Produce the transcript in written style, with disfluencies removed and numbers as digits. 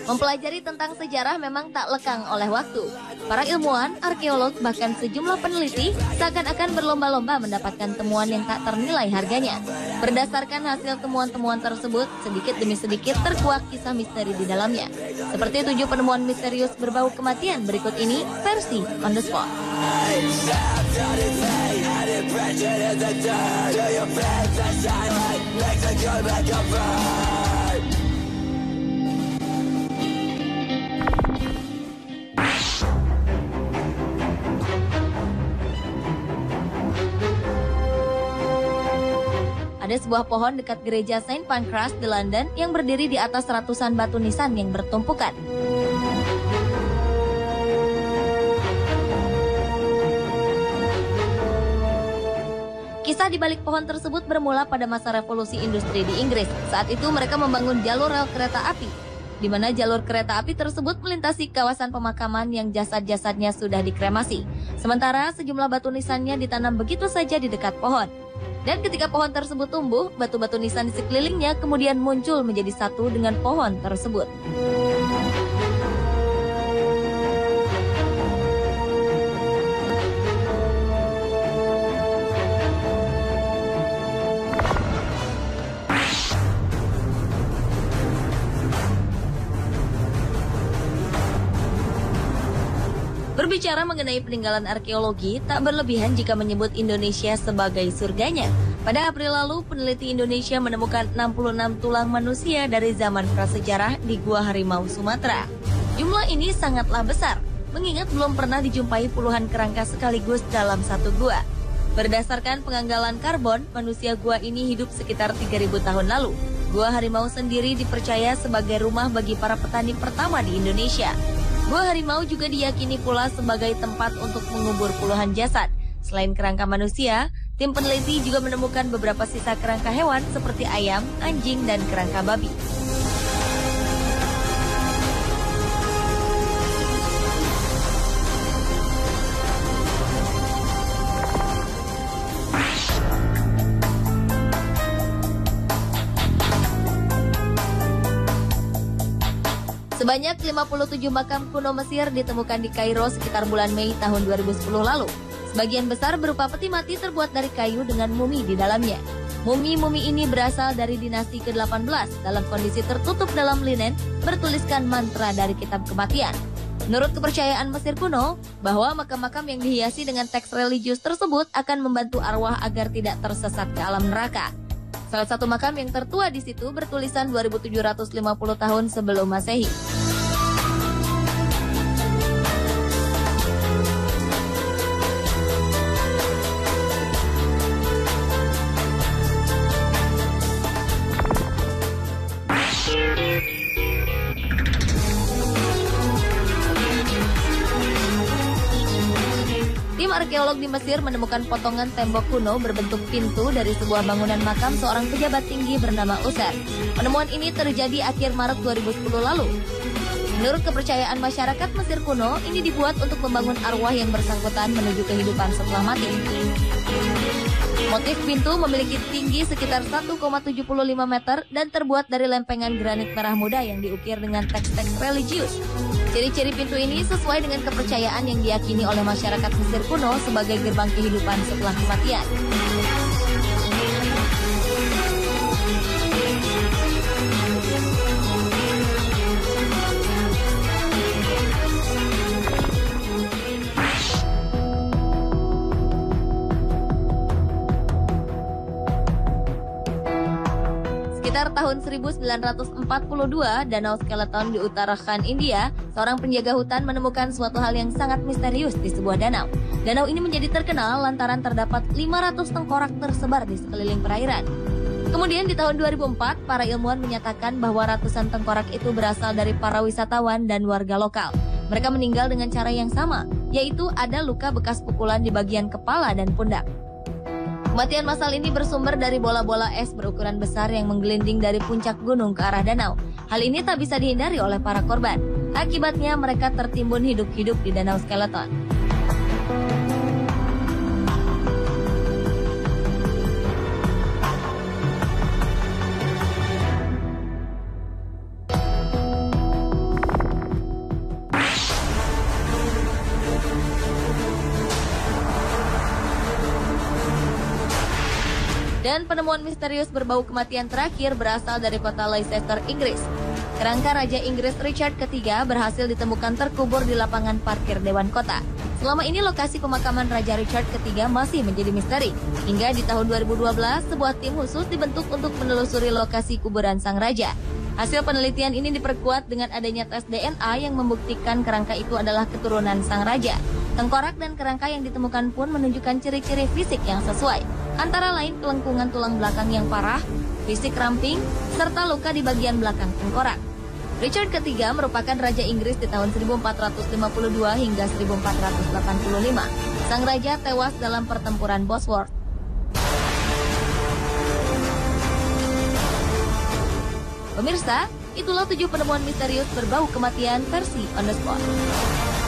Mempelajari tentang sejarah memang tak lekang oleh waktu. Para ilmuwan, arkeolog, bahkan sejumlah peneliti seakan-akan berlomba-lomba mendapatkan temuan yang tak ternilai harganya. Berdasarkan hasil temuan-temuan tersebut, sedikit demi sedikit terkuak kisah misteri di dalamnya. Seperti 7 penemuan misterius berbau kematian berikut ini, versi On The Spot. Ada sebuah pohon dekat gereja Saint Pancras di London yang berdiri di atas ratusan batu nisan yang bertumpukan. Kisah di balik pohon tersebut bermula pada masa revolusi industri di Inggris. Saat itu mereka membangun jalur rel kereta api, di mana jalur kereta api tersebut melintasi kawasan pemakaman yang jasad-jasadnya sudah dikremasi. Sementara sejumlah batu nisannya ditanam begitu saja di dekat pohon. Dan ketika pohon tersebut tumbuh, batu-batu nisan di sekelilingnya kemudian muncul menjadi satu dengan pohon tersebut. Berbicara mengenai peninggalan arkeologi, tak berlebihan jika menyebut Indonesia sebagai surganya. Pada April lalu, peneliti Indonesia menemukan 66 tulang manusia dari zaman prasejarah di Gua Harimau, Sumatera. Jumlah ini sangatlah besar, mengingat belum pernah dijumpai puluhan kerangka sekaligus dalam satu gua. Berdasarkan penganggalan karbon, manusia gua ini hidup sekitar 3.000 tahun lalu. Gua Harimau sendiri dipercaya sebagai rumah bagi para petani pertama di Indonesia. Gua Harimau juga diyakini pula sebagai tempat untuk mengubur puluhan jasad. Selain kerangka manusia, tim peneliti juga menemukan beberapa sisa kerangka hewan seperti ayam, anjing, dan kerangka babi. Sebanyak 57 makam kuno Mesir ditemukan di Kairo sekitar bulan Mei tahun 2010 lalu. Sebagian besar berupa peti mati terbuat dari kayu dengan mumi di dalamnya. Mumi-mumi ini berasal dari dinasti ke-18 dalam kondisi tertutup dalam linen bertuliskan mantra dari kitab kematian. Menurut kepercayaan Mesir kuno, bahwa makam-makam yang dihiasi dengan teks religius tersebut akan membantu arwah agar tidak tersesat ke alam neraka. Salah satu makam yang tertua di situ bertulisan 2750 tahun sebelum Masehi. Tim arkeolog di Mesir menemukan potongan tembok kuno berbentuk pintu dari sebuah bangunan makam seorang pejabat tinggi bernama User. Penemuan ini terjadi akhir Maret 2010 lalu. Menurut kepercayaan masyarakat Mesir kuno, ini dibuat untuk membangun arwah yang bersangkutan menuju kehidupan setelah mati. Motif pintu memiliki tinggi sekitar 1,75 meter dan terbuat dari lempengan granit merah muda yang diukir dengan teks-teks religius. Ciri-ciri pintu ini sesuai dengan kepercayaan yang diyakini oleh masyarakat Mesir kuno sebagai gerbang kehidupan setelah kematian. Sekitar tahun 1942, Danau Skeleton di Uttarakhand, India, seorang penjaga hutan menemukan suatu hal yang sangat misterius di sebuah danau. Danau ini menjadi terkenal lantaran terdapat 500 tengkorak tersebar di sekeliling perairan. Kemudian di tahun 2004, para ilmuwan menyatakan bahwa ratusan tengkorak itu berasal dari para wisatawan dan warga lokal. Mereka meninggal dengan cara yang sama, yaitu ada luka bekas pukulan di bagian kepala dan pundak. Kematian massal ini bersumber dari bola-bola es berukuran besar yang menggelinding dari puncak gunung ke arah danau. Hal ini tak bisa dihindari oleh para korban. Akibatnya mereka tertimbun hidup-hidup di Danau Skeleton. Dan penemuan misterius berbau kematian terakhir berasal dari kota Leicester, Inggris. Kerangka Raja Inggris Richard III berhasil ditemukan terkubur di lapangan parkir Dewan Kota. Selama ini lokasi pemakaman Raja Richard III masih menjadi misteri. Hingga di tahun 2012, sebuah tim khusus dibentuk untuk menelusuri lokasi kuburan sang raja. Hasil penelitian ini diperkuat dengan adanya tes DNA yang membuktikan kerangka itu adalah keturunan sang raja. Tengkorak dan kerangka yang ditemukan pun menunjukkan ciri-ciri fisik yang sesuai. Antara lain kelengkungan tulang belakang yang parah, fisik ramping, serta luka di bagian belakang tengkorak. Richard III merupakan Raja Inggris di tahun 1452 hingga 1485. Sang raja tewas dalam pertempuran Bosworth. Pemirsa, itulah 7 penemuan misterius berbau kematian versi On The Spot.